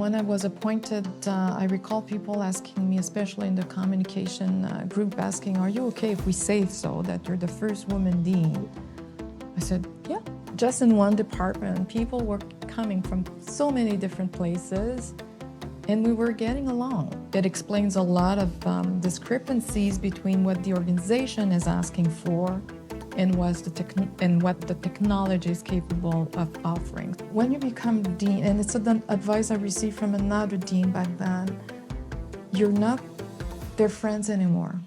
When I was appointed, I recall people asking me, especially in the communication group, asking, are you okay if we say so, that you're the first woman dean? I said, yeah. Just in one department, people were coming from so many different places, and we were getting along. It explains a lot of discrepancies between what the organization is asking for and what the technology is capable of offering. When you become dean, and it's an advice I received from another dean back then, you're not their friends anymore.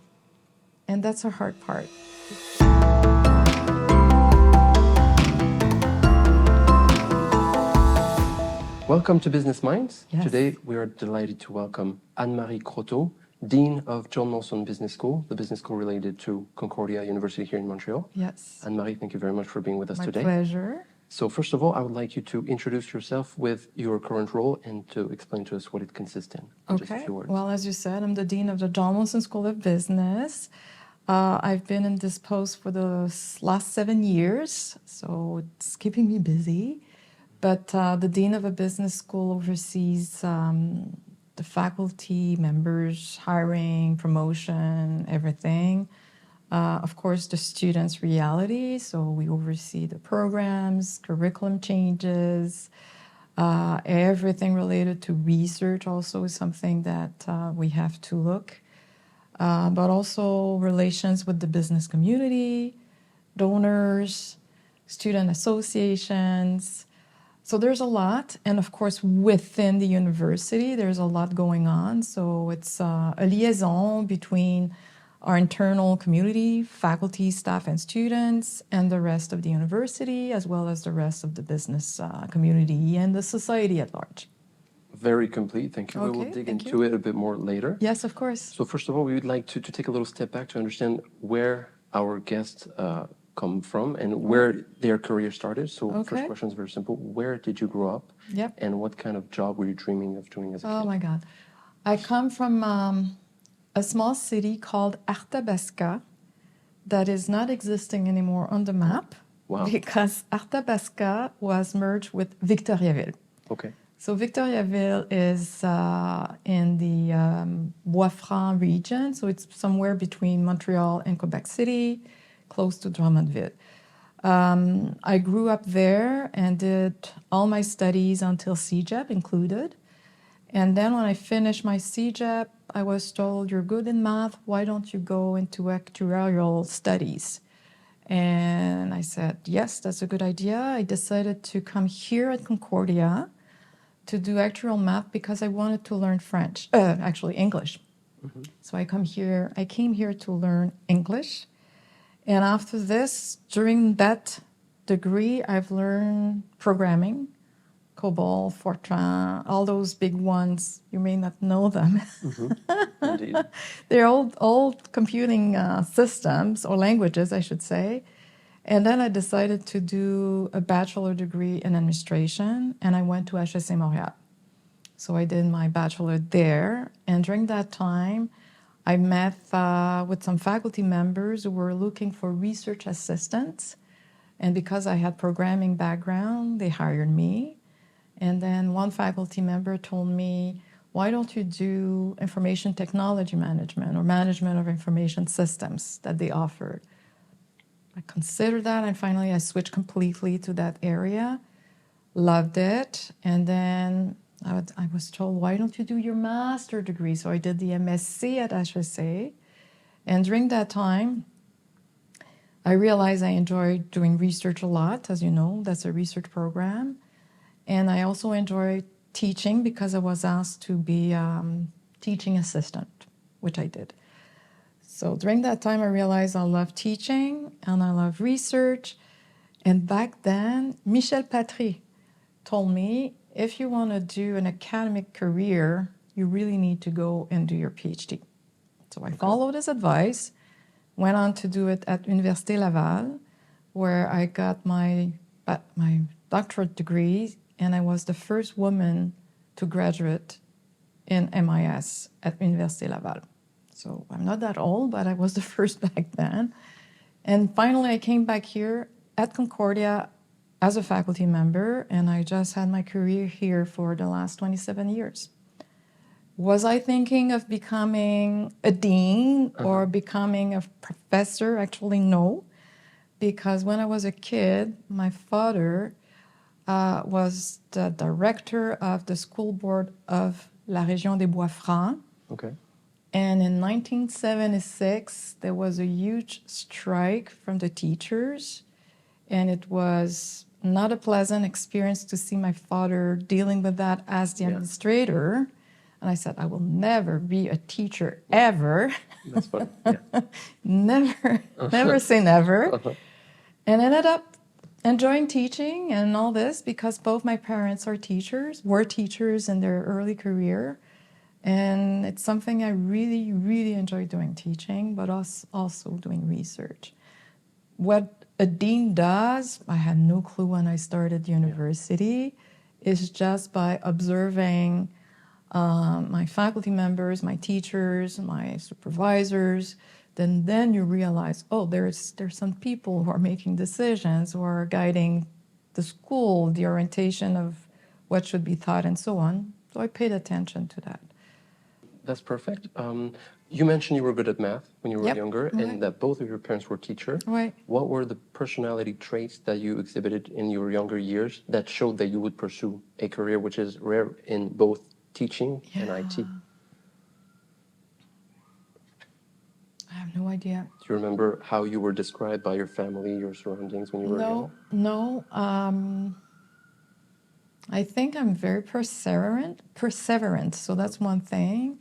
And that's a hard part. Welcome to Business Minds. Yes. Today we are delighted to welcome Anne-Marie Croteau, Dean of John Molson Business School, the business school related to Concordia University here in Montreal. Yes. Anne-Marie, thank you very much for being with us today. My pleasure. So first of all, I would like you to introduce yourself with your current role and to explain to us what it consists in. Just a few words. Well, as you said, I'm the Dean of the John Molson School of Business. I've been in this post for the last 7 years, so it's keeping me busy. But the Dean of a business school oversees the faculty, members, hiring, promotion, everything. Of course, the students' reality, so we oversee the programs, curriculum changes, everything related to research also is something that we have to look, but also relations with the business community, donors, student associations. So there's a lot, and of course within the university there's a lot going on, so it's a liaison between our internal community, faculty, staff, and students, and the rest of the university, as well as the rest of the business community and the society at large. Very complete, thank you. Okay, we will dig into it a bit more later. Yes, of course. So first of all, we would like to take a little step back to understand where our guests come from and where their career started. So first question is very simple. Where did you grow up? Yep. And what kind of job were you dreaming of doing as a kid? Oh my God. I come from a small city called Arthabasca that is not existing anymore on the map. Wow. Because Arthabasca was merged with Victoriaville. Okay. So Victoriaville is in the Bois-Franc region, so it's somewhere between Montreal and Quebec City, close to Drummondville. I grew up there and did all my studies until CEGEP included. And then when I finished my CEGEP, I was told, you're good in math, why don't you go into actuarial studies? And I said, yes, that's a good idea. I decided to come here at Concordia to do actuarial math because I wanted to learn French, actually English. Mm-hmm. So I came here to learn English. And after this, during that degree, I've learned programming, COBOL, Fortran, all those big ones. You may not know them. Mm-hmm. Indeed. They're old computing systems, or languages, I should say. And then I decided to do a bachelor degree in administration, and I went to HEC Montreal. So I did my bachelor there, and during that time, I met with some faculty members who were looking for research assistants. And because I had programming background, they hired me. And then one faculty member told me, why don't you do information technology management or management of information systems that they offered? I considered that, and finally I switched completely to that area. Loved it. And then I was told, why don't you do your master degree? So I did the MSc at HEC. And during that time, I realized I enjoyed doing research a lot. As you know, that's a research program. And I also enjoyed teaching because I was asked to be teaching assistant, which I did. So during that time, I realized I love teaching and I love research. And back then, Michel Patry told me, if you want to do an academic career, you really need to go and do your PhD. So I followed his advice, went on to do it at Université Laval, where I got my doctorate degree, and I was the first woman to graduate in MIS at Université Laval. So I'm not that old, but I was the first back then. And finally, I came back here at Concordia as a faculty member, and I just had my career here for the last 27 years. Was I thinking of becoming a dean or becoming a professor? Actually, no, because when I was a kid, my father was the director of the school board of La Région des Bois-Francs. Okay. And in 1976, there was a huge strike from the teachers, and it was not a pleasant experience to see my father dealing with that as the administrator. And I said, I will never be a teacher, ever. That's funny. Yeah. Never say never. And ended up enjoying teaching and all this because both my parents were teachers in their early career. And it's something I really, really enjoy doing, teaching, but also doing research. What a dean does, I had no clue when I started university, is just by observing my faculty members, my teachers, my supervisors, then you realize, oh, there's some people who are making decisions, who are guiding the school, the orientation of what should be taught, and so on. So I paid attention to that. That's perfect. You mentioned you were good at math when you were younger, and that both of your parents were teachers. Right. What were the personality traits that you exhibited in your younger years that showed that you would pursue a career which is rare in both teaching and IT? I have no idea. Do you remember how you were described by your family, your surroundings when you were young? No. I think I'm very perseverant. So that's one thing.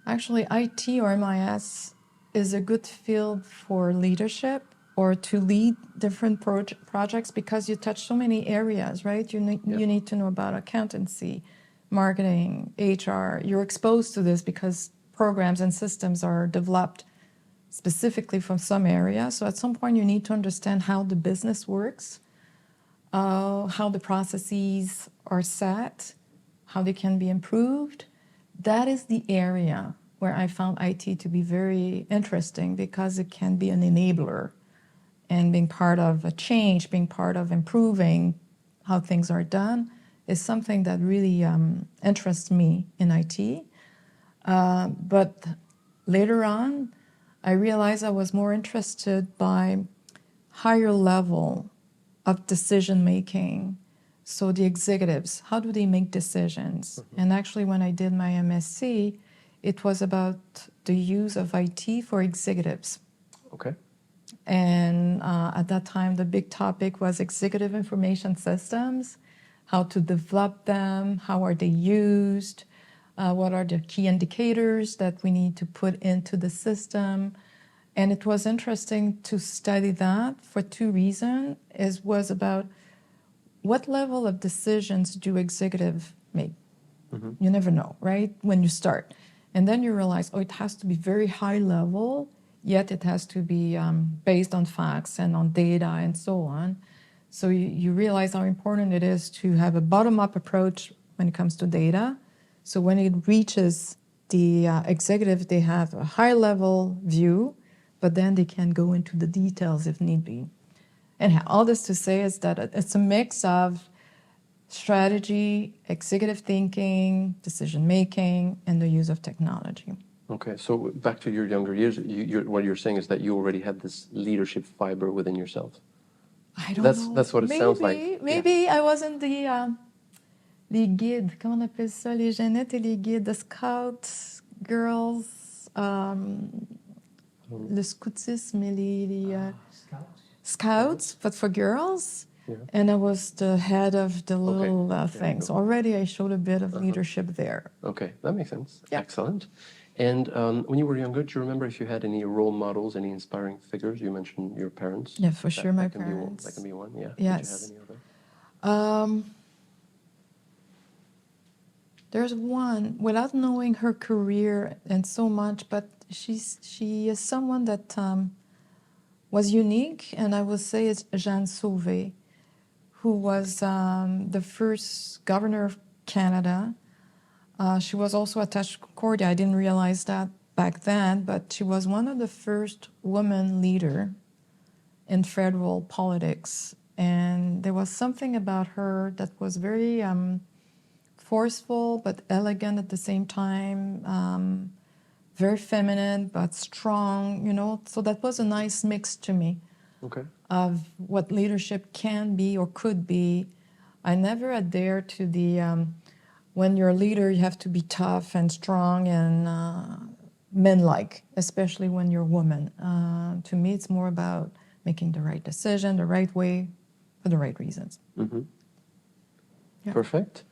Actually, IT or MIS is a good field for leadership or to lead different projects because you touch so many areas, right? You need to know about accountancy, marketing, HR. You're exposed to this because programs and systems are developed specifically from some area. So at some point, you need to understand how the business works, how the processes are set, how they can be improved. That is the area where I found IT to be very interesting because it can be an enabler, and being part of a change, being part of improving how things are done is something that really interests me in IT. But later on, I realized I was more interested by higher level of decision making. So the executives, how do they make decisions? And actually, when I did my MSc, it was about the use of IT for executives. Okay. And at that time, the big topic was executive information systems, how to develop them, how are they used, what are the key indicators that we need to put into the system. And it was interesting to study that for two reasons. It was about what level of decisions do executives make? You never know, right, when you start. And then you realize, oh, it has to be very high level, yet it has to be based on facts and on data and so on. So you realize how important it is to have a bottom-up approach when it comes to data. So when it reaches the executive, they have a high-level view, but then they can go into the details if need be. And all this to say is that it's a mix of strategy, executive thinking, decision-making, and the use of technology. Okay, so back to your younger years, what you're saying is that you already had this leadership fiber within yourself. I don't know. That's what it sounds like. Maybe I wasn't les guides, comment on appelle ça, les jeunettes et les guides, the scouts, girls, le scoutisme et les scouts, but for girls. Yeah. And I was the head of the little things. Already I showed a bit of leadership there. Okay, that makes sense. Yeah. Excellent. And when you were younger, do you remember if you had any role models, any inspiring figures? You mentioned your parents. Yeah, for sure, my parents. That can be one, yeah. Yes. Did you have any other? There's one, without knowing her career and so much, but she is someone that was unique, and I would say it's Jeanne Sauvé, who was the first governor of Canada. She was also attached to Concordia. I didn't realize that back then, but she was one of the first women leader in federal politics. And there was something about her that was very forceful but elegant at the same time, very feminine but strong, you know. So that was a nice mix to me of what leadership can be or could be. I never adhere to the when you're a leader, you have to be tough and strong and men-like, especially when you're a woman. To me, it's more about making the right decision, the right way, for the right reasons. Mm-hmm. Yeah. Perfect.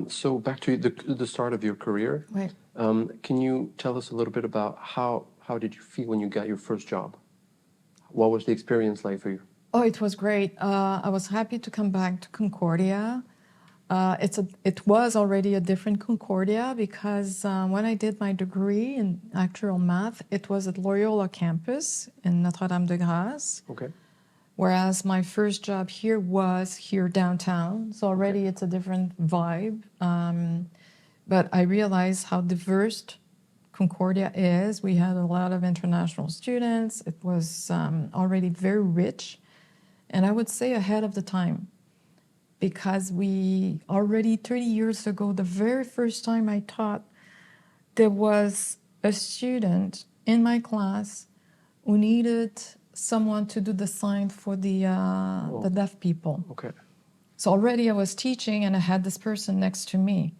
So back to the start of your career. Right. Can you tell us a little bit about how did you feel when you got your first job? What was the experience like for you? Oh, it was great. I was happy to come back to Concordia. It was already a different Concordia because when I did my degree in actuarial math, it was at Loyola campus in Notre-Dame-de-Grâce. Okay. Whereas my first job here was here downtown. So already it's a different vibe. But I realized how diverse Concordia is. We had a lot of international students. It was already very rich. And I would say ahead of the time. Because we already 30 years ago, the very first time I taught, there was a student in my class who needed someone to do the sign for the deaf people. Okay. So already I was teaching and I had this person next to me.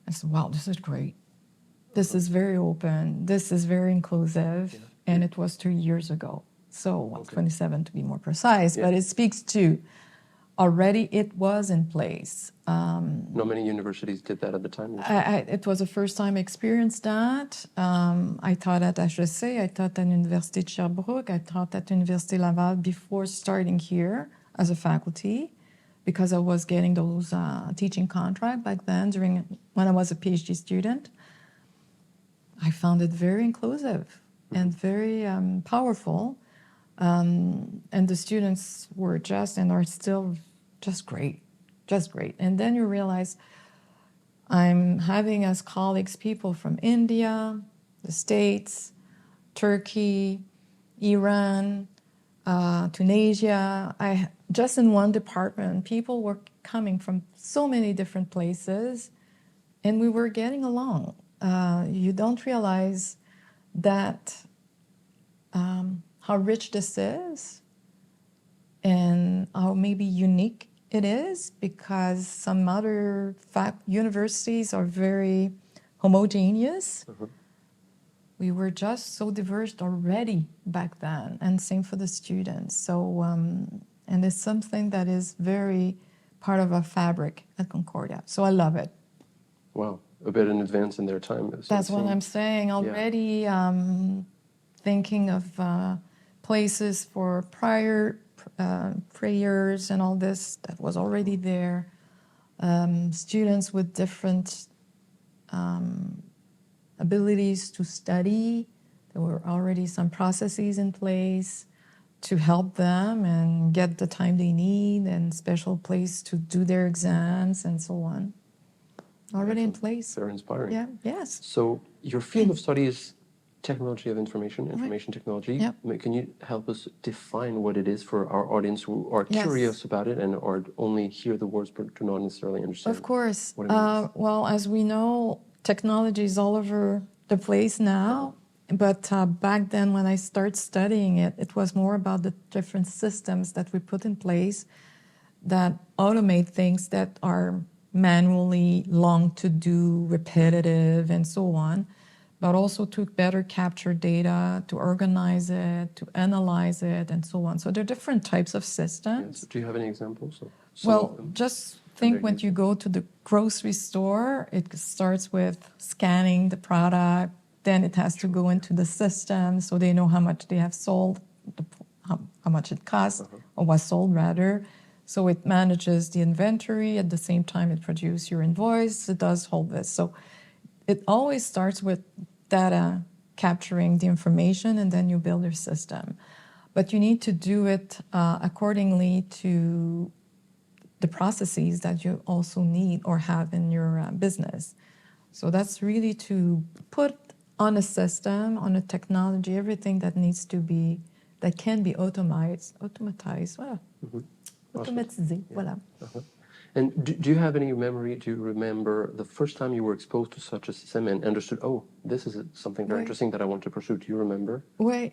I said, wow, this is great. This is very open. This is very inclusive. Yeah. And it was 2 years ago. So 27 to be more precise, but it speaks to already it was in place. Not many universities did that at the time. It was the first time I experienced that. I taught at HEC, I taught at Université de Sherbrooke, I taught at Université Laval before starting here as a faculty because I was getting those teaching contracts back then when I was a PhD student. I found it very inclusive and very powerful. And the students were and are still just great. And then you realize I'm having as colleagues people from India, the States, Turkey, Iran, Tunisia. Just in one department, people were coming from so many different places, and we were getting along. You don't realize that how rich this is and how maybe unique it is, because some other universities are very homogeneous. We were just so diverse already back then, and same for the students. So, and it's something that is very part of our fabric at Concordia. So I love it. Wow, a bit in advance in their time. That's what I'm saying. Already thinking of places for prayers and all this that was already there. Students with different abilities to study. There were already some processes in place to help them and get the time they need, and special place to do their exams and so on. Already in place. Very inspiring. Yeah, yes. So your field of study is technology of information technology. Yep. Can you help us define what it is for our audience who are curious about it and or only hear the words but do not necessarily understand? Of course. What it means? Well, as we know, technology is all over the place now. But back then when I started studying it, it was more about the different systems that we put in place that automate things that are manually long to do, repetitive, and so on, but also to better capture data, to organize it, to analyze it, and so on. So there are different types of systems. Yes. Do you have any examples? Well, just think when you go to the grocery store, it starts with scanning the product, then it has to go into the system so they know how much they have sold, how much it costs, or was sold rather. So it manages the inventory. At the same time, it produces your invoice. It does all this. So it always starts with data, capturing the information, and then you build your system. But you need to do it accordingly to the processes that you also need or have in your business. So that's really to put on a system, on a technology, everything that that can be automatized. Voilà. Automatisé, Yeah. voilà. And do you have any memory, do you remember the first time you were exposed to such a system and understood, oh, this is something very interesting that I want to pursue? Do you remember? Well,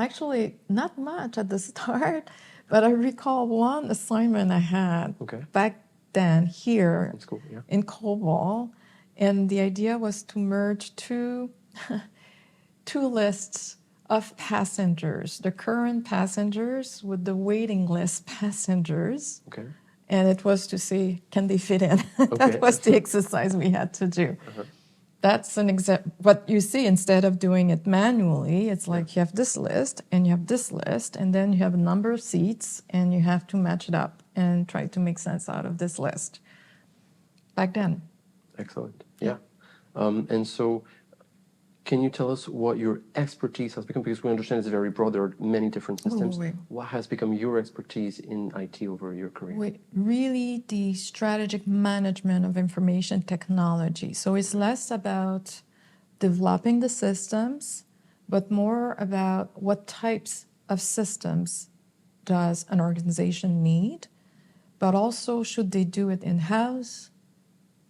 actually, not much at the start, but I recall one assignment I had back then here in school, in COBOL, and the idea was to merge two lists of passengers, the current passengers with the waiting list passengers. Okay. And it was to see, can they fit in? That was the exercise we had to do. That's an example. But you see, instead of doing it manually, it's like you have this list and you have this list, and then you have a number of seats, and you have to match it up and try to make sense out of this list. Back then. Excellent. Yeah. And so, can you tell us what your expertise has become? Because we understand it's very broad. There are many different systems. What has become your expertise in IT over your career? Really, the strategic management of information technology. So it's less about developing the systems, but more about what types of systems does an organization need, but also should they do it in-house,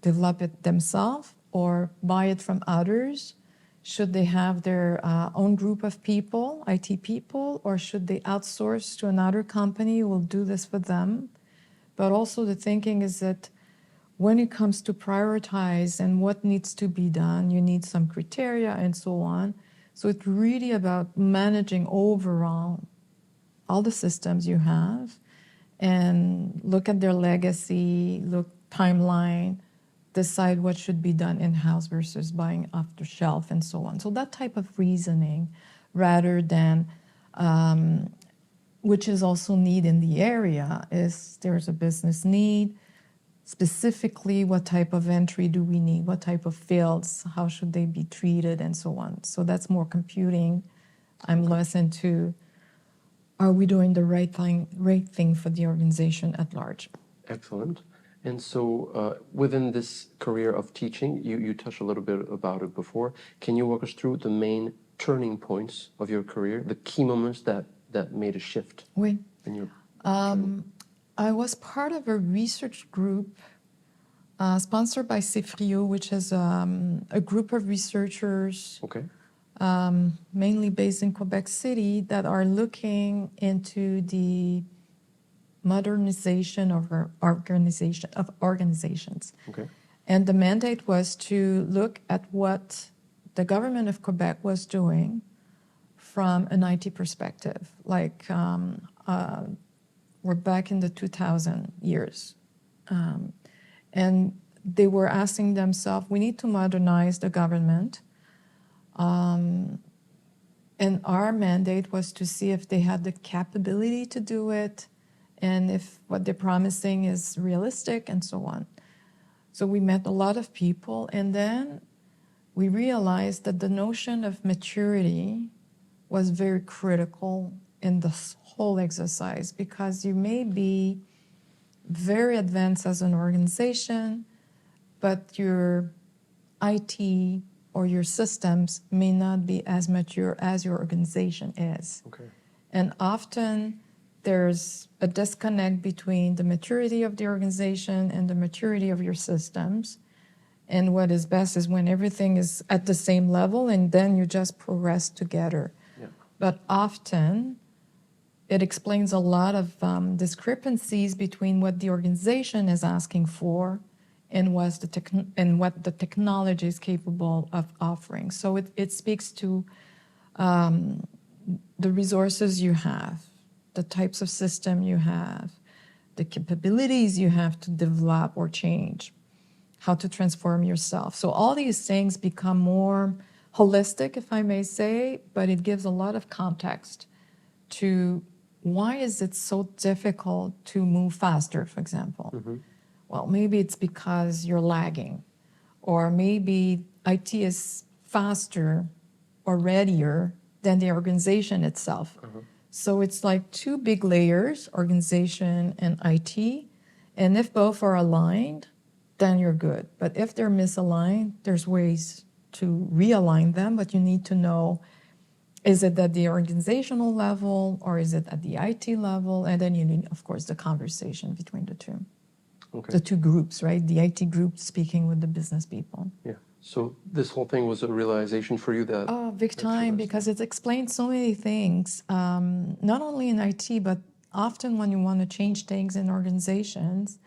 develop it themselves, or buy it from others? Should they have their own group of people, IT people, or should they outsource to another company who will do this for them? But also the thinking is that when it comes to prioritize and what needs to be done, you need some criteria and so on. So it's really about managing overall all the systems you have and look at their legacy, look timeline, decide what should be done in-house versus buying off the shelf and so on. So that type of reasoning rather than, which is also need in the area, is there's a business need, specifically what type of entry do we need, what type of fields, how should they be treated and so on. So that's more computing. I'm less into, are we doing the right thing for the organization at large? Excellent. And so within this career of teaching, you touched a little bit about it before. Can you walk us through the main turning points of your career, the key moments that made a shift in your journey? I was part of a research group sponsored by CEFRIO, which is a group of researchers mainly based in Quebec City that are looking into the modernization of organizations. And the mandate was to look at what the government of Quebec was doing from an IT perspective. Like we're back in the 2000 years. And they were asking themselves, we need to modernize the government. And our mandate was to see if they had the capability to do it, and if what they're promising is realistic and so on. So we met a lot of people, and then we realized that the notion of maturity was very critical in this whole exercise, because you may be very advanced as an organization, but your IT or your systems may not be as mature as your organization is. And often there's a disconnect between the maturity of the organization and the maturity of your systems. And what is best is when everything is at the same level, and then you just progress together. But often it explains a lot of discrepancies between what the organization is asking for and what the technology is capable of offering. So it speaks to the resources you have, the types of system you have, the capabilities you have to develop or change, how to transform yourself. So all these things become more holistic, if I may say, but it gives a lot of context to why is it so difficult to move faster, for example. Well, maybe it's because you're lagging, or maybe IT is faster or readier than the organization itself. So it's like two big layers, organization and IT, and if both are aligned, then you're good. But if they're misaligned, there's ways to realign them, but you need to know Is it at the organizational level or is it at the IT level? And then you need, of course, the conversation between the two. Okay. The two groups, right? The IT group speaking with the business people. Yeah. So this whole thing was a realization for you that... Oh, big time, because it explains so many things, not only in IT, but often when you want to change things in organizations,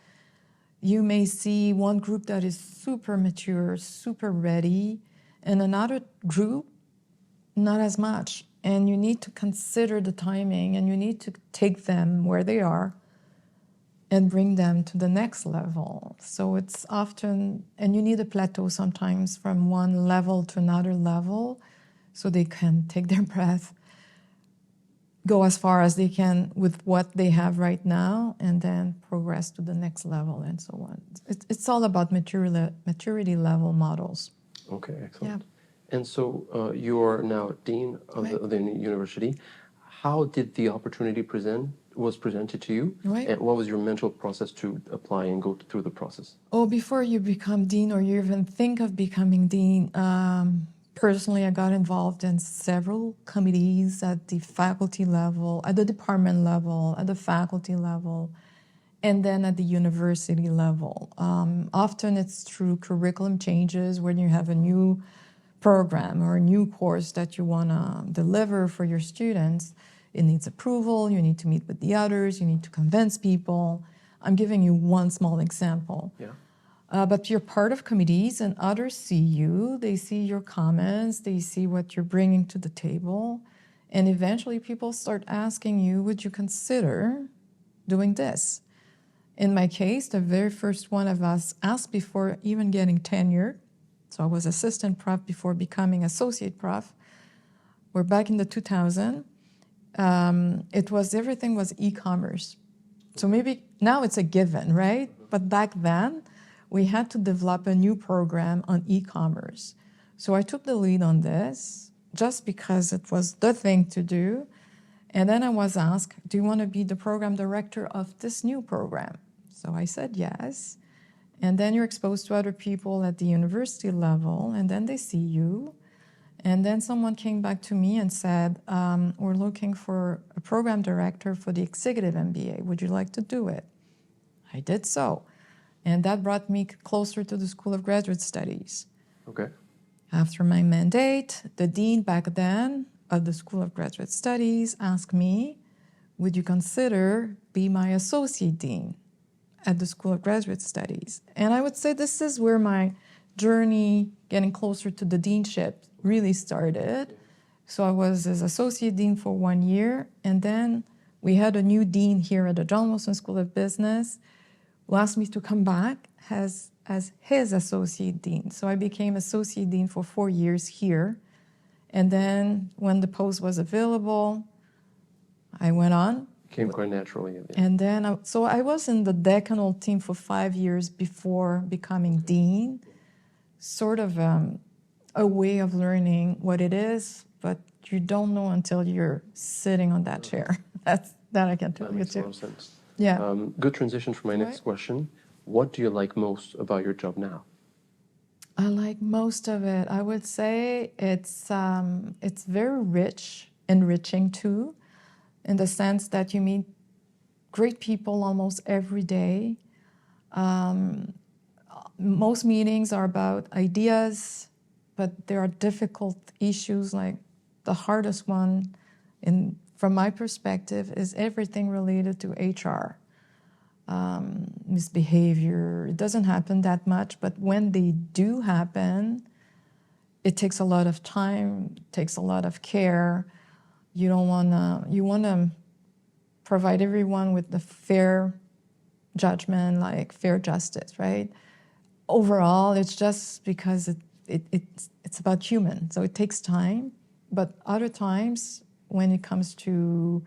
you may see one group that is super mature, super ready, and another group not as much. And you need to consider the timing, and you need to take them where they are and bring them to the next level. So it's often, and you need a plateau sometimes from one level to another level so they can take their breath, go as far as they can with what they have right now, and then progress to the next level and so on. It's all about maturity level models. Okay, excellent. Yeah. And so you are now dean of, Right. the university. How did the opportunity was presented to you? Right. And what was your mental process to apply and go through the process? Oh, before you become dean or you even think of becoming dean, personally, I got involved in several committees at the faculty level, at the department level, at the faculty level, and then at the university level. Often it's through curriculum changes when you have a new program or a new course that you want to deliver for your students. It needs approval, you need to meet with the others, you need to convince people. I'm giving you one small example. Yeah. But you're part of committees and others see you, they see your comments, they see what you're bringing to the table. And eventually people start asking you, would you consider doing this? In my case, the very first one of us asked before even getting tenure. So I was assistant prof before becoming associate prof. We're back in the 2000. Everything was e-commerce. So maybe now it's a given, right? But back then, we had to develop a new program on e-commerce. So I took the lead on this just because it was the thing to do. And then I was asked, do you want to be the program director of this new program? So I said yes. And then you're exposed to other people at the university level, and then they see you. And then someone came back to me and said, we're looking for a program director for the executive MBA. Would you like to do it? I did so. And that brought me closer to the School of Graduate Studies. Okay. After my mandate, the dean back then of the School of Graduate Studies asked me, would you consider be my associate dean at the School of Graduate Studies? And I would say this is where my journey getting closer to the deanship really started. So I was as associate dean for 1 year, and then we had a new dean here at the John Molson School of Business who asked me to come back as his associate dean. So I became associate dean for 4 years here. And then when the post was available, I went on. Came quite naturally. Yeah. And then, I was in the decanal team for 5 years before becoming dean, sort of a way of learning what it is, but you don't know until you're sitting on that chair. That I can tell you too. That makes a lot of sense. Yeah. Good transition for my next question. What do you like most about your job now? I like most of it. I would say it's very rich, enriching too, in the sense that you meet great people almost every day. Most meetings are about ideas, but there are difficult issues. Like the hardest one, from my perspective, is everything related to HR. Misbehavior. It doesn't happen that much, but when they do happen, it takes a lot of time, takes a lot of care. You want to provide everyone with the fair judgment, like fair justice, right? Overall, it's just because it's about human, so it takes time. But other times, when it comes to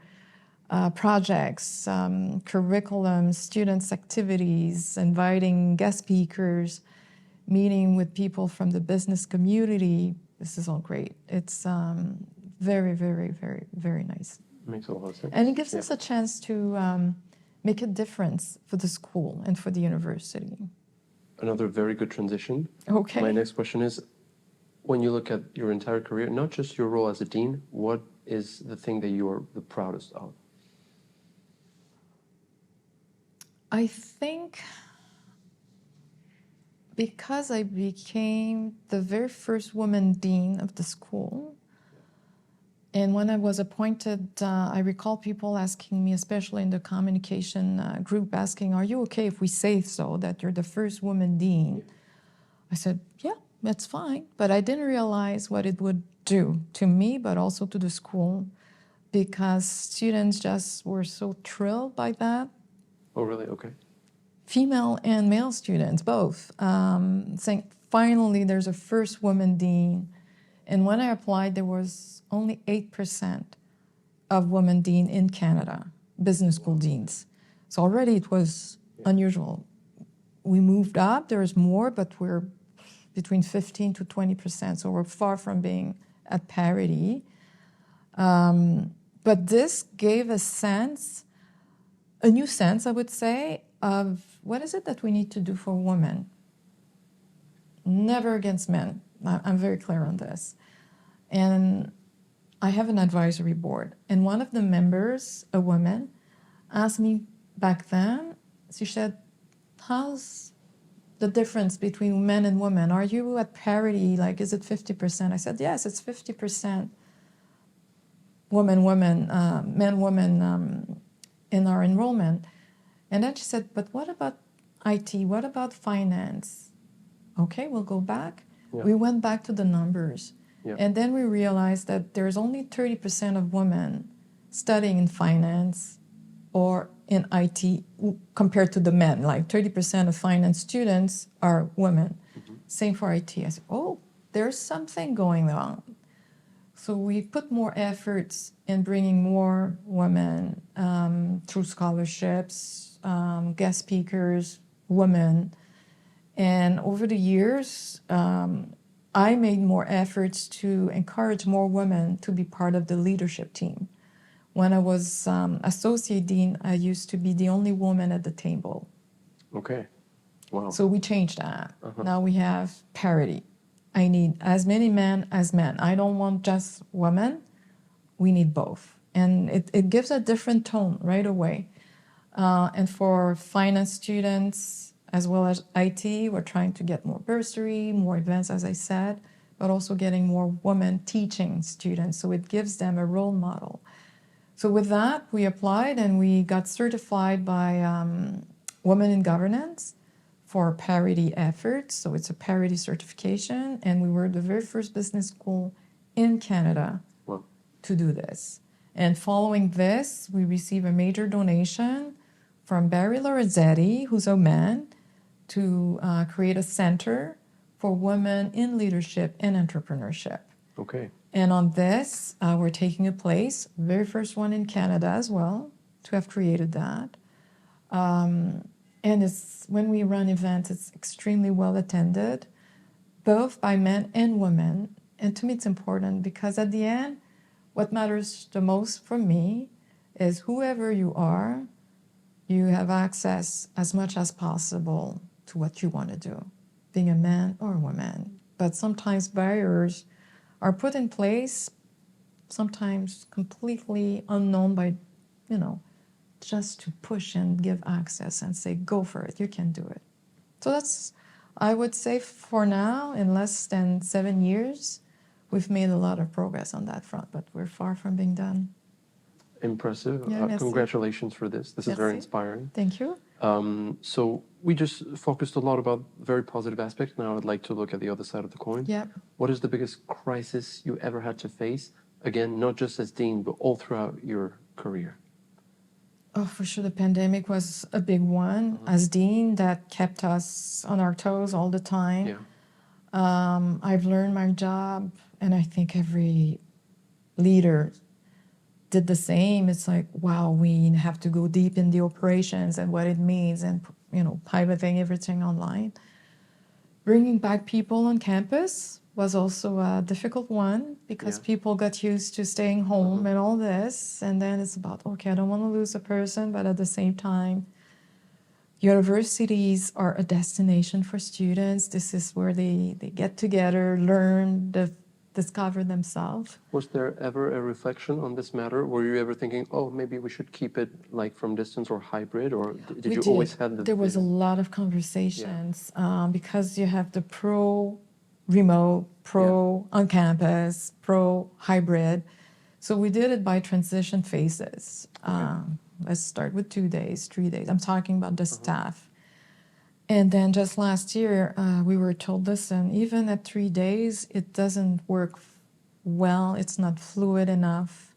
projects, curriculum, students' activities, inviting guest speakers, meeting with people from the business community, this is all great. It's very, very, very, very nice. Makes a lot of sense. And it gives us a chance to make a difference for the school and for the university. Another very good transition. Okay. My next question is, When you look at your entire career, not just your role as a dean, what is the thing that you are the proudest of? I think because I became the very first woman dean of the school, and when I was appointed, I recall people asking me, especially in the communication group, asking, "Are you okay if we say so, that you're the first woman dean?" I said, "Yeah, that's fine." But I didn't realize what it would do to me, but also to the school, because students just were so thrilled by that. Oh, really? Okay. Female and male students, both, saying, finally, there's a first woman dean. And when I applied, there was only 8% of women dean in Canada, business school deans. So already it was unusual. We moved up, there's more, but we're between 15 to 20%, so we're far from being at parity. But this gave a sense, a new sense, I would say, of what is it that we need to do for women? Never against men. I'm very clear on this. And I have an advisory board, and one of the members, a woman, asked me back then, she said, "How's the difference between men and women? Are you at parity? Like, is it 50%? I said, "Yes, it's 50% men, women in our enrollment." And then she said, "But what about IT? What about finance?" Okay, we'll go back. Yeah. We went back to the numbers. Yeah. And then we realized that there's only 30% of women studying in finance or in IT compared to the men. Like 30% of finance students are women. Mm-hmm. Same for IT. I said, oh, there's something going on. So we put more efforts in bringing more women through scholarships, guest speakers, women. And over the years, I made more efforts to encourage more women to be part of the leadership team. When I was associate dean, I used to be the only woman at the table. Okay. Wow. So we changed that. Uh-huh. Now we have parity. I need as many men as men. I don't want just women. We need both. And it gives a different tone right away. And for finance students, as well as IT, we're trying to get more bursary, more events, as I said, but also getting more women teaching students. So it gives them a role model. So with that, we applied and we got certified by Women in Governance for parity efforts. So it's a parity certification. And we were the very first business school in Canada to do this. And following this, we received a major donation from Barry Lorenzetti, who's a man, to create a center for women in leadership and entrepreneurship. Okay. And on this, we're taking a place, very first one in Canada as well, to have created that. And it's when we run events, it's extremely well attended, both by men and women. And to me, it's important because at the end, what matters the most for me is whoever you are, you have access as much as possible to what you want to do, being a man or a woman. But sometimes barriers are put in place, sometimes completely unknown by, just to push and give access and say, go for it, you can do it. So that's, I would say for now, in less than 7 years, we've made a lot of progress on that front, but we're far from being done. Impressive. Yeah, congratulations for this. This is very inspiring. Thank you. So we just focused a lot about very positive aspects. Now I'd like to look at the other side of the coin. Yeah. What is the biggest crisis you ever had to face? Again, not just as dean, but all throughout your career. Oh, for sure, the pandemic was a big one. As dean, that kept us on our toes all the time. Yeah. I've learned my job, and I think every leader did the same. It's like, wow, we have to go deep in the operations and what it means and, piloting everything online. Bringing back people on campus was also a difficult one because people got used to staying home and all this. And then it's about, okay, I don't want to lose a person, but at the same time, universities are a destination for students. This is where they get together, learn, discover themselves. Was there ever a reflection on this matter? Were you ever thinking, oh, maybe we should keep it like from distance or hybrid, or did you always have the There was a vision? lot of conversations because you have the pro remote, pro on campus, pro hybrid. So we did it by transition phases. Let's start with 2 days, 3 days. I'm talking about the staff. And then just last year, we were told, listen, even at 3 days, it doesn't work well. It's not fluid enough.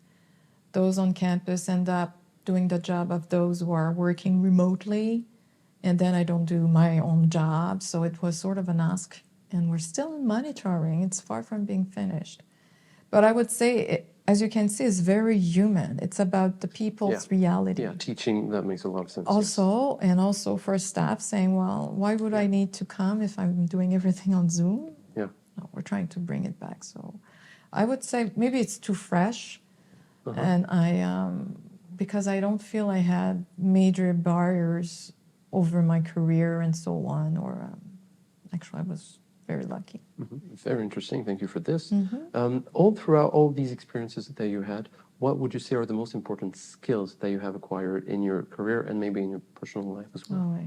Those on campus end up doing the job of those who are working remotely. And then I don't do my own job. So it was sort of an ask. And we're still in monitoring. It's far from being finished. But I would say, as you can see, it's very human. It's about the people's reality. Yeah, teaching, that makes a lot of sense. Also, and also for staff saying, well, why would I need to come if I'm doing everything on Zoom? Yeah. No, we're trying to bring it back. So I would say maybe it's too fresh. And because I don't feel I had major barriers over my career and so on, or actually I was very lucky. Very interesting. Thank you for this. All throughout all these experiences that you had, what would you say are the most important skills that you have acquired in your career and maybe in your personal life as well?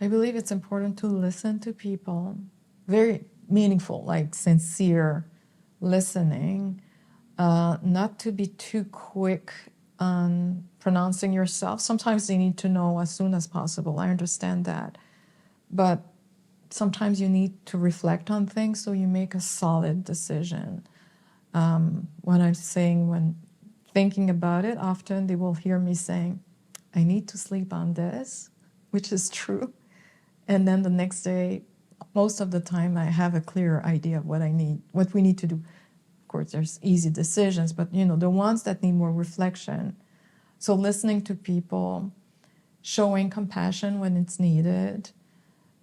I believe it's important to listen to people. Very meaningful, like sincere listening. Not to be too quick on pronouncing yourself. Sometimes they need to know as soon as possible. I understand that. But sometimes you need to reflect on things so you make a solid decision. When I'm saying, when thinking about it, often they will hear me saying, I need to sleep on this, which is true. And then the next day, most of the time, I have a clearer idea of what we need to do. Of course, there's easy decisions, but the ones that need more reflection. So listening to people, showing compassion when it's needed,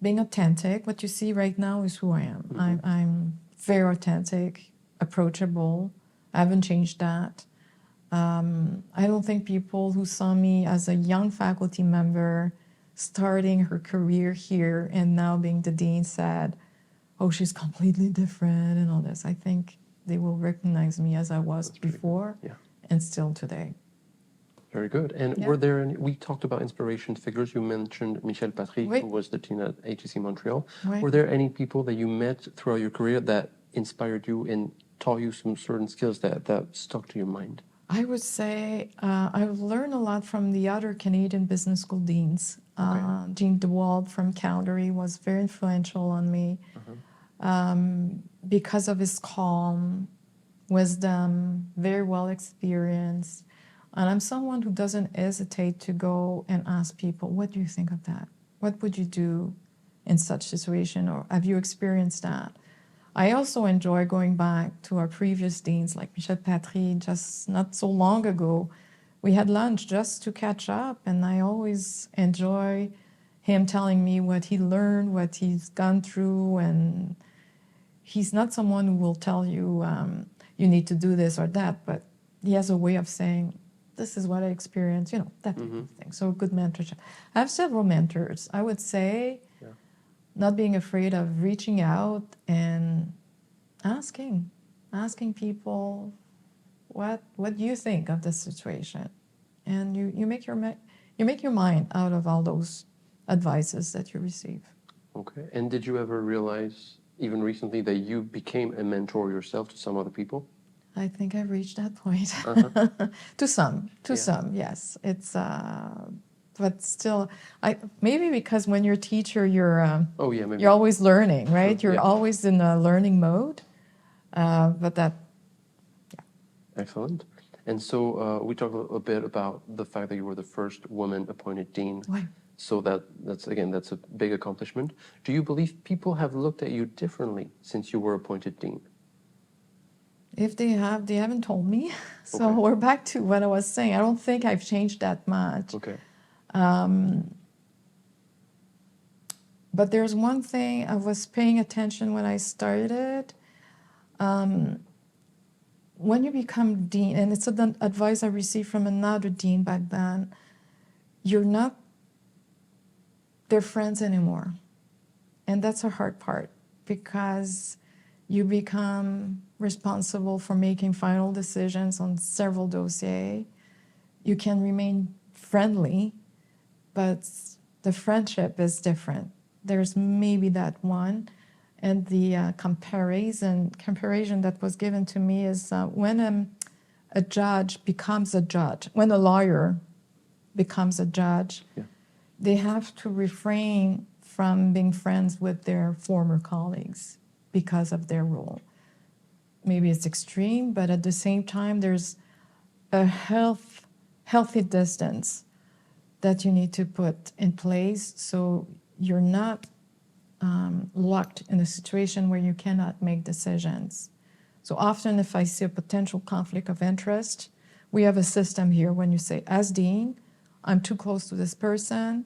being authentic. What you see right now is who I am. I'm very authentic, approachable. I haven't changed that. I don't think people who saw me as a young faculty member starting her career here and now being the dean said, oh, she's completely different and all this. I think they will recognize me as I was before and still today. Very good. And were there any, we talked about inspiration figures. You mentioned Michel Patry, who was the dean at HEC Montreal. Were there any people that you met throughout your career that inspired you and taught you some certain skills that stuck to your mind? I would say I've learned a lot from the other Canadian business school deans. Dean DeWald from Calgary was very influential on me because of his calm, wisdom, very well experienced. And I'm someone who doesn't hesitate to go and ask people, what do you think of that? What would you do in such situation? Or have you experienced that? I also enjoy going back to our previous deans, like Michel Patry, just not so long ago. We had lunch just to catch up, and I always enjoy him telling me what he learned, what he's gone through, and he's not someone who will tell you, you need to do this or that, but he has a way of saying, this is what I experienced, that type of thing. So good mentorship. I have several mentors. I would say not being afraid of reaching out and asking people, what do you think of this situation? And you make your mind out of all those advices that you receive. Okay. And did you ever realize, even recently, that you became a mentor yourself to some other people? I think I've reached that point. To some, yes. It's, but still, maybe because when you're a teacher, you're always learning, right? You're always in a learning mode. But that, Excellent. And so we talked a bit about the fact that you were the first woman appointed dean. Right. So that's a big accomplishment. Do you believe people have looked at you differently since you were appointed dean? If they haven't told me. So we're back to what I was saying. I don't think I've changed that much. Okay. But there's one thing I was paying attention when I started. When you become dean, and it's an advice I received from another dean back then, you're not they're friends anymore. And that's a hard part because you become responsible for making final decisions on several dossiers. You can remain friendly, but the friendship is different. There's maybe that one. And the comparison that was given to me is when a judge becomes a judge, when a lawyer becomes a judge, Yeah. they have to refrain from being friends with their former colleagues because of their role. Maybe it's extreme, but at the same time, there's a healthy distance that you need to put in place so you're not locked in a situation where you cannot make decisions. So often if I see a potential conflict of interest, we have a system here when you say, as dean, I'm too close to this person,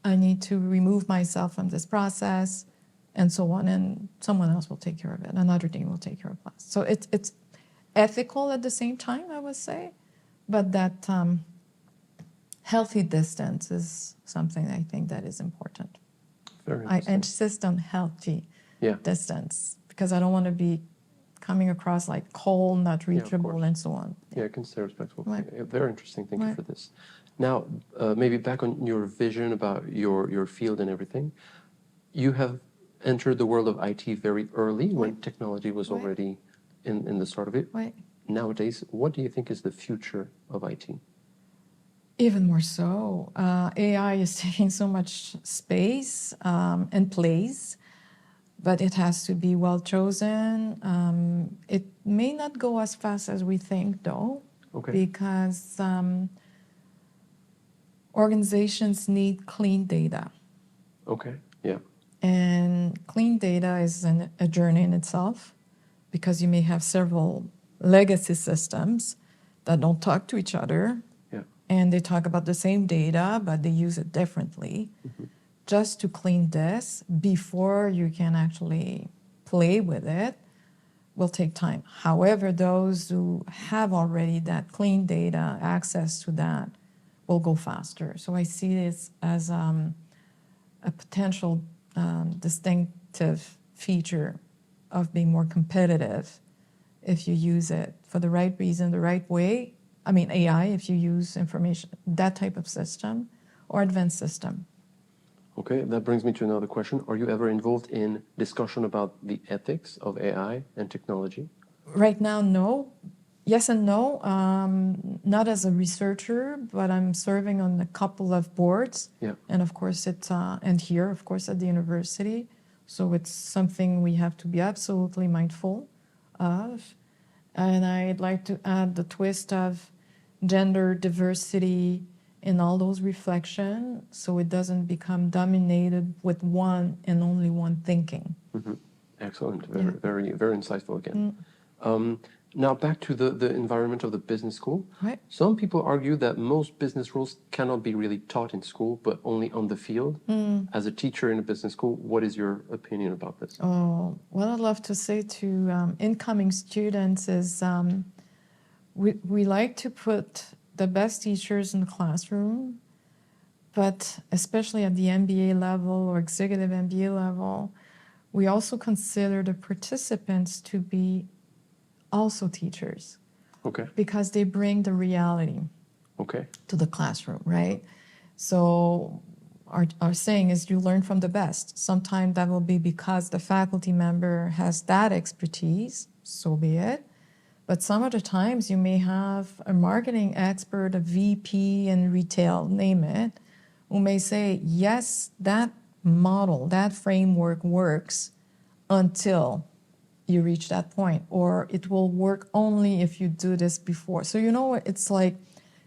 I need to remove myself from this process, and so on, and someone else will take care of it, another dean will take care of it. So it's ethical at the same time, I would say, but that healthy distance is something I think that is important. Very I interesting. insist on healthy Yeah. distance because I don't want to be coming across like cold, not reachable, course. and so on. Yeah, I can stay respectful. Right. Very interesting. Thank you Right. for this. Now, maybe back on your vision about your field and everything. You have entered the world of IT very early when Right. technology was Right. already in the start of it. Right. Nowadays, what do you think is the future of IT? Even more so. AI is taking so much space and place, but it has to be well chosen. It may not go as fast as we think, though, Okay. because organizations need clean data. Okay. Yeah. And clean data is a journey in itself because you may have several legacy systems that don't talk to each other. Yeah. And they talk about the same data, but they use it differently. Mm-hmm. Just to clean this before you can actually play with it will take time. However, those who have already that clean data, access to that, will go faster. So I see this as a potential distinctive feature of being more competitive if you use it for the right reason, the right way. I mean, AI, if you use information, that type of system or advanced system. Okay, that brings me to another question. Are you ever involved in discussion about the ethics of AI and technology? Right now, no. Yes and no. Not as a researcher, but I'm serving on a couple of boards. Yeah. And of course, and here, of course, at the university. So it's something we have to be absolutely mindful of. And I'd like to add the twist of gender diversity in all those reflections so it doesn't become dominated with one and only one thinking. Mm-hmm. Excellent. Yeah. Very insightful again. Now back to the environment of the business school. Right. Some people argue that most business rules cannot be really taught in school, but only on the field. As a teacher in a business school, what is your opinion about this? Oh, what I'd love to say to incoming students is we like to put the best teachers in the classroom, but especially at the MBA level or executive MBA level, we also consider the participants to be also teachers. Okay. Because they bring the reality Okay. to the classroom, right? So our saying is you learn from the best. Sometimes that will be because the faculty member has that expertise, so be it. But some other times you may have a marketing expert, a VP in retail, name it, who may say, yes, that model, that framework works until you reach that point, or it will work only if you do this before. So you know, it's like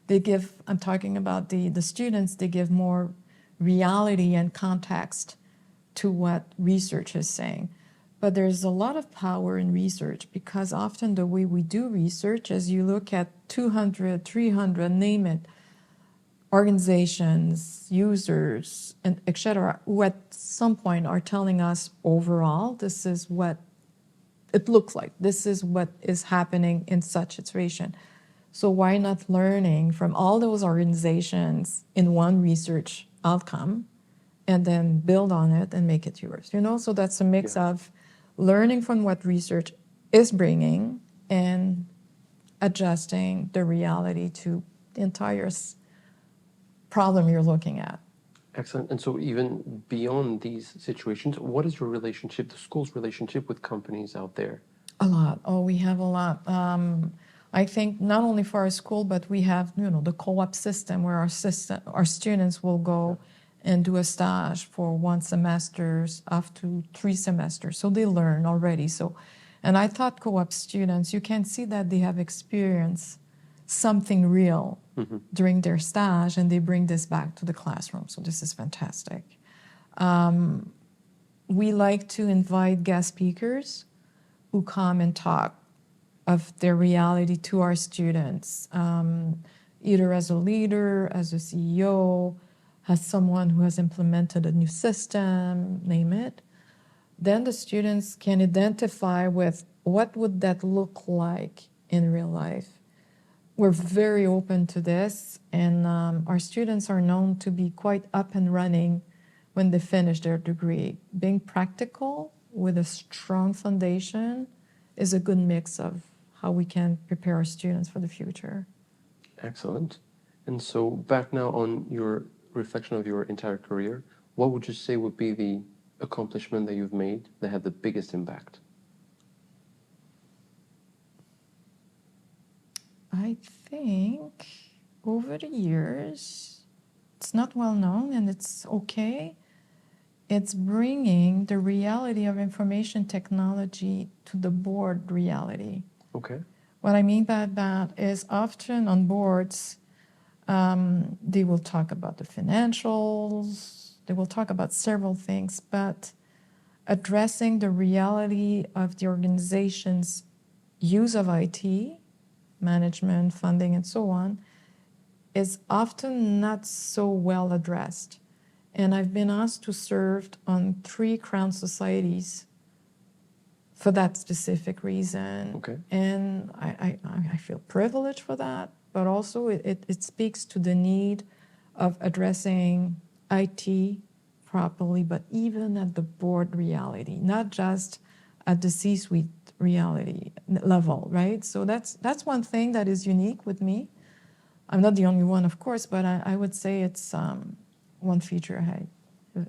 I'm talking about the students, they give more reality and context to what research is saying. But there's a lot of power in research because often the way we do research is you look at 200, 300, name it, organizations, users, and et cetera, who at some point are telling us overall, this is what it looks like. This is what is happening in such a situation. So why not learning from all those organizations in one research outcome and then build on it and make it yours. So that's a mix of learning from what research is bringing and adjusting the reality to the entire problem you're looking at. Excellent. And so even beyond these situations, what is your relationship, the school's relationship with companies out there? A lot. Oh, we have a lot. I think not only for our school, but we have, the co-op system where our students will go and do a stage for 1 semester up to 3 semesters. So they learn already. And I thought co-op students, you can see that they have experienced something real during their stage, and they bring this back to the classroom. So this is fantastic. We like to invite guest speakers who come and talk of their reality to our students, either as a leader, as a CEO, as someone who has implemented a new system, name it. Then the students can identify with what would that look like in real life. We're very open to this, and our students are known to be quite up and running when they finish their degree. Being practical with a strong foundation is a good mix of how we can prepare our students for the future. Excellent. And so back now on your reflection of your entire career, what would you say would be the accomplishment that you've made that had the biggest impact? I think over the years, it's not well known and it's okay. It's bringing the reality of information technology to the board reality. Okay. What I mean by that is often on boards, they will talk about the financials, they will talk about several things, but addressing the reality of the organization's use of IT, management, funding, and so on, is often not so well addressed. And I've been asked to serve on 3 Crown societies for that specific reason. Okay. And I feel privileged for that, but also it speaks to the need of addressing IT properly, but even at the board reality, not just at the C-suite reality level, right? So that's one thing that is unique with me. I'm not the only one, of course, but I would say it's one feature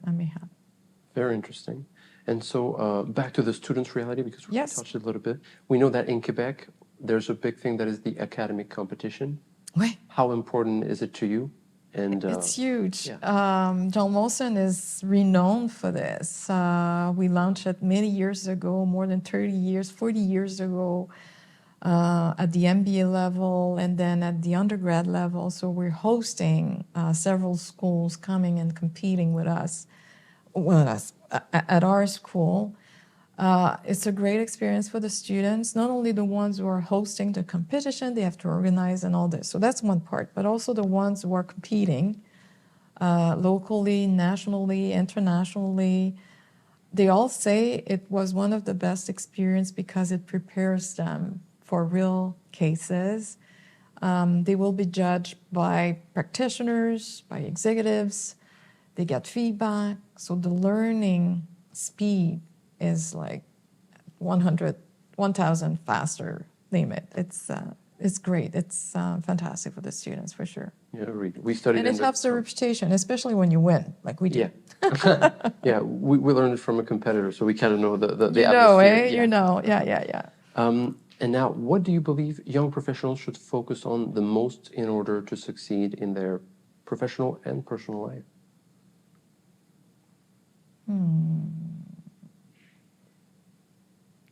I may have. Very interesting. And so back to the students' reality, because we Yes. touched it a little bit. We know that in Quebec, there's a big thing that is the academic competition. Oui. How important is it to you? And It's huge. yeah. John Molson is renowned for this. We launched it many years ago, more than 30 years, 40 years ago, at the MBA level and then at the undergrad level. So we're hosting several schools coming and competing with us at our school. It's a great experience for the students, not only the ones who are hosting the competition, they have to organize and all this. So that's one part, but also the ones who are competing locally, nationally, internationally. They all say it was one of the best experiences because it prepares them for real cases. They will be judged by practitioners, by executives. They get feedback. So the learning speed is like 1,000 faster, name it. It's great. It's fantastic for the students, for sure. Yeah, we studied. And it helps the reputation, especially when you win, like we do. Yeah, yeah. We learned it from a competitor, so we kind of know the You know, atmosphere. eh? Yeah. You know, yeah. And now, what do you believe young professionals should focus on the most in order to succeed in their professional and personal life?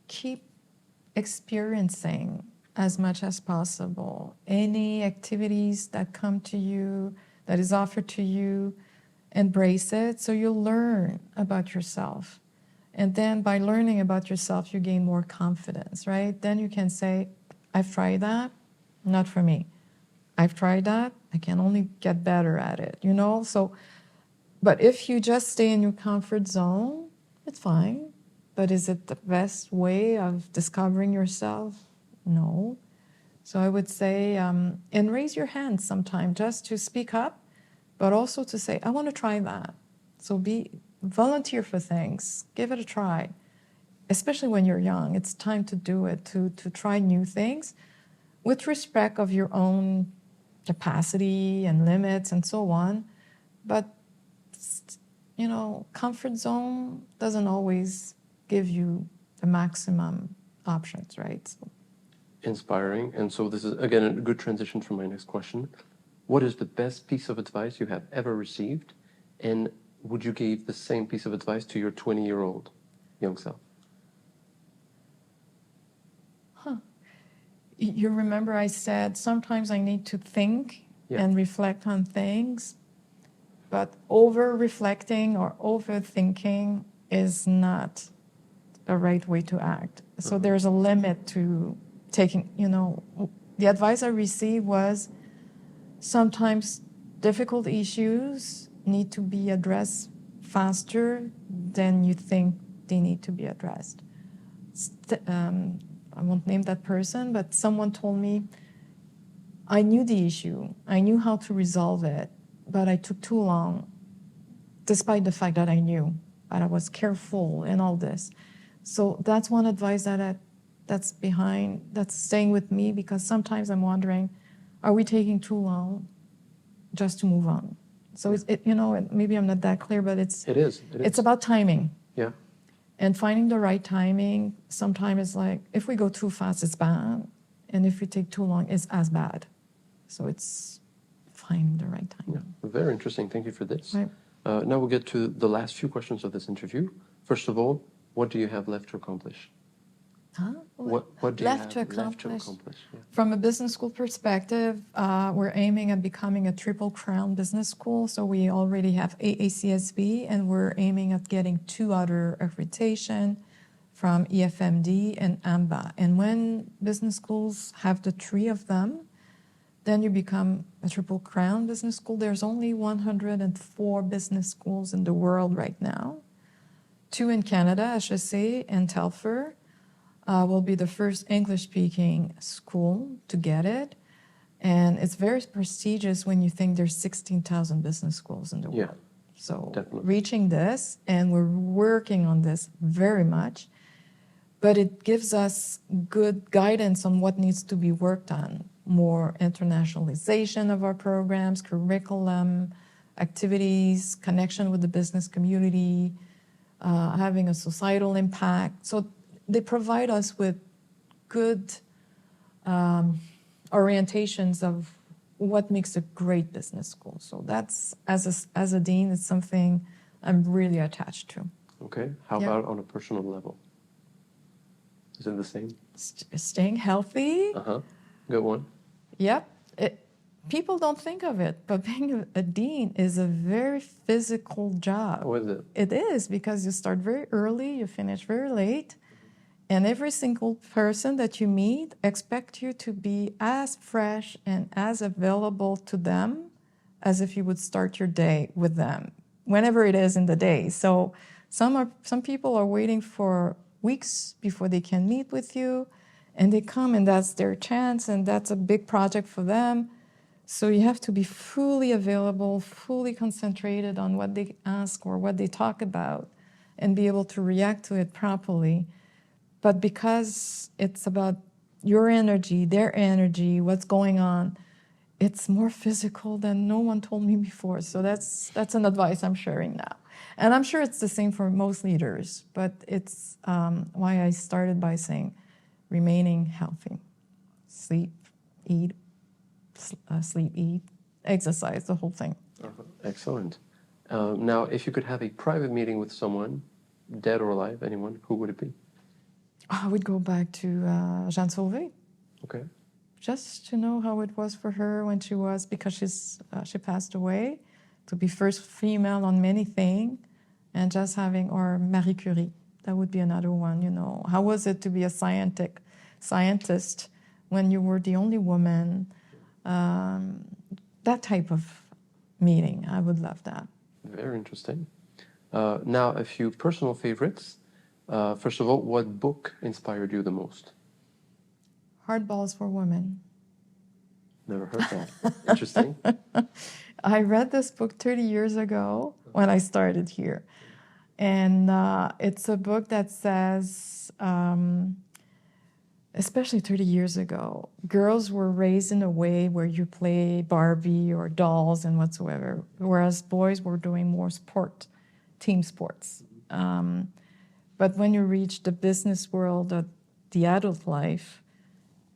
Keep experiencing as much as possible. Any activities that come to you, that is offered to you, embrace it so you'll learn about yourself. And then by learning about yourself, you gain more confidence, right? Then you can say, I've tried that, not for me. I've tried that, I can only get better at it, you know? So, but if you just stay in your comfort zone, it's fine. But is it the best way of discovering yourself? No. So I would say, and raise your hand sometime just to speak up, but also to say, I want to try that. So volunteer for things, give it a try, especially when you're young. It's time to do it, to try new things with respect of your own capacity and limits and so on. But, comfort zone doesn't always give you the maximum options, right? So, Inspiring. And so this is, again, a good transition from my next question. What is the best piece of advice you have ever received? And would you give the same piece of advice to your 20-year-old young self? you remember I said sometimes I need to think and reflect on things, but over-reflecting or overthinking is not the right way to act. So there's a limit to taking, the advice I received was sometimes difficult issues need to be addressed faster than you think they need to be addressed. I won't name that person, but someone told me, I knew the issue, I knew how to resolve it, but I took too long, despite the fact that I knew, but I was careful in all this. So that's one advice that's staying with me, because sometimes I'm wondering, are we taking too long just to move on? So maybe I'm not that clear, but it is. It's about timing. Yeah. And finding the right timing. Sometimes it's like, if we go too fast, it's bad. And if we take too long, it's as bad. So it's finding the right timing. Yeah. Very interesting. Thank you for this. Right. Now we'll get to the last few questions of this interview. First of all, what do you have left to accomplish? What do you have left to accomplish? Yeah. From a business school perspective, we're aiming at becoming a Triple Crown business school. So we already have AACSB, and we're aiming at getting 2 other accreditation from EFMD and AMBA. And when business schools have the 3 of them, then you become a Triple Crown business school. There's only 104 business schools in the world right now. 2 in Canada, HEC and Telfer. Will be the first English-speaking school to get it. And it's very prestigious when you think there's 16,000 business schools in the world. So definitely. Reaching this, and we're working on this very much, but it gives us good guidance on what needs to be worked on. More internationalization of our programs, curriculum, activities, connection with the business community, having a societal impact. So they provide us with good orientations of what makes a great business school. So that's, as a dean, it's something I'm really attached to. Okay. How about on a personal level? Is it the same? Staying healthy. Good one. Yep. People don't think of it, but being a dean is a very physical job. Oh, is it? It is, because you start very early, you finish very late. And every single person that you meet expects you to be as fresh and as available to them as if you would start your day with them, whenever it is in the day. So some people are waiting for weeks before they can meet with you, and they come, and that's their chance, and that's a big project for them. So you have to be fully available, fully concentrated on what they ask or what they talk about, and be able to react to it properly. But because it's about your energy, their energy, what's going on, it's more physical than no one told me before. So that's an advice I'm sharing now. And I'm sure it's the same for most leaders, but it's why I started by saying remaining healthy. Sleep, eat, exercise, the whole thing. Excellent. Now, if you could have a private meeting with someone, dead or alive, anyone, who would it be? I would go back to Jeanne Sauvé. Okay. Just to know how it was for her when because she passed away, to be first female on many things, and just having, or Marie Curie, that would be another one, How was it to be a scientist when you were the only woman? That type of meeting, I would love that. Very interesting. Now, a few personal favorites. First of all, what book inspired you the most? Hardballs for Women. Never heard that. Interesting. I read this book 30 years ago, when I started here. And it's a book that says, especially 30 years ago, girls were raised in a way where you play Barbie or dolls and whatsoever, whereas boys were doing more sport, team sports. But when you reach the business world, the adult life,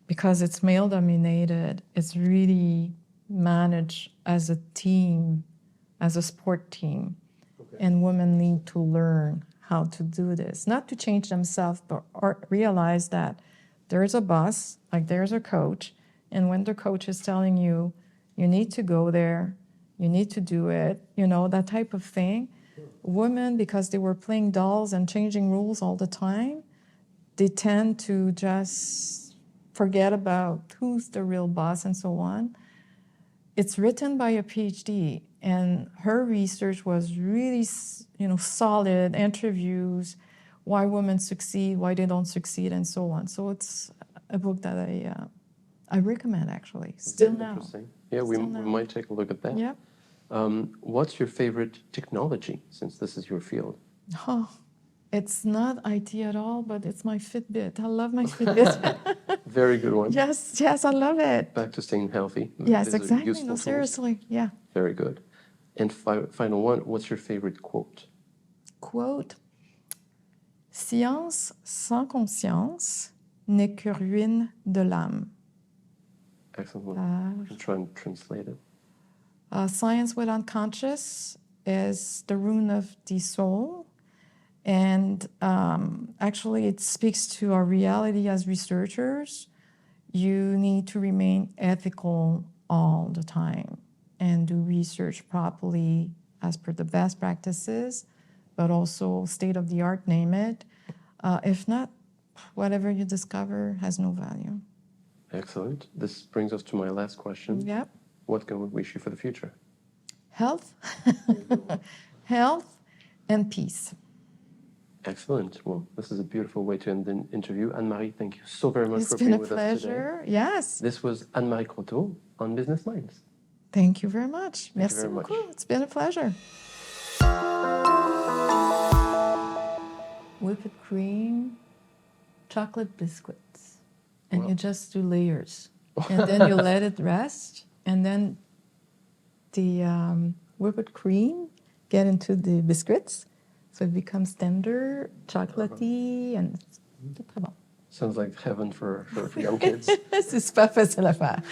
because it's male-dominated, it's really managed as a team, as a sport team. Okay. And women need to learn how to do this, not to change themselves, but realize that there's a boss, like there's a coach, and when the coach is telling you, you need to go there, you need to do it, that type of thing. Women, because they were playing dolls and changing rules all the time, they tend to just forget about who's the real boss and so on. It's written by a PhD, and her research was really, solid interviews, why women succeed, why they don't succeed, and so on. So it's a book that I recommend, actually. Still now. Interesting. Yeah, we might take a look at that. Yeah. What's your favorite technology, since this is your field? Oh, it's not IT at all, but it's my Fitbit. I love my Fitbit. Very good one. Yes, I love it. Back to staying healthy. Yes, exactly. No, seriously, yeah. Very good. And final one, what's your favorite quote? Quote, "Science sans conscience n'est que ruine de l'âme." Excellent. I'm trying to translate it. Science without conscience is the ruin of the soul. And actually, it speaks to our reality as researchers. You need to remain ethical all the time and do research properly as per the best practices, but also state-of-the-art, name it. If not, whatever you discover has no value. Excellent. This brings us to my last question. Yep. What can we wish you for the future? Health, health, and peace. Excellent. Well, this is a beautiful way to end the interview. Anne-Marie, thank you so very much for being with us today. It's been a pleasure. Yes. This was Anne-Marie Croteau on Business Minds. Thank you very much. Merci beaucoup. It's been a pleasure. Whipped cream, chocolate biscuits, and you just do layers. And then you let it rest, and then the whipped cream get into the biscuits. So it becomes tender, chocolatey, and c'est très bon. Sounds like heaven for young kids. C'est pas facile à faire.